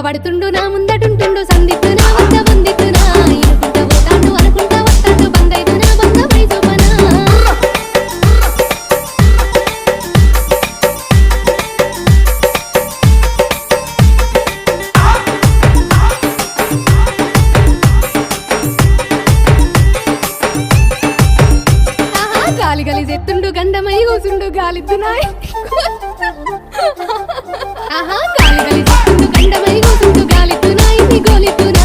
పడుతుండు నా ముందటుంటుండు సందిత్తు నా వద్ద వందిత్తు నా ఇనుకుంట పోతాండు అనుకుంటా వస్తాండు బందైతు నా బంధమై చూపనా గాలి గలి చెత్తుండు గండమై కూసుండు గాలిద్దునాయ్ ఆహా గాలి గలి చెత్తుండు గండమై కూసుండు గాలిద్దునాయ్ గోలిద్దునా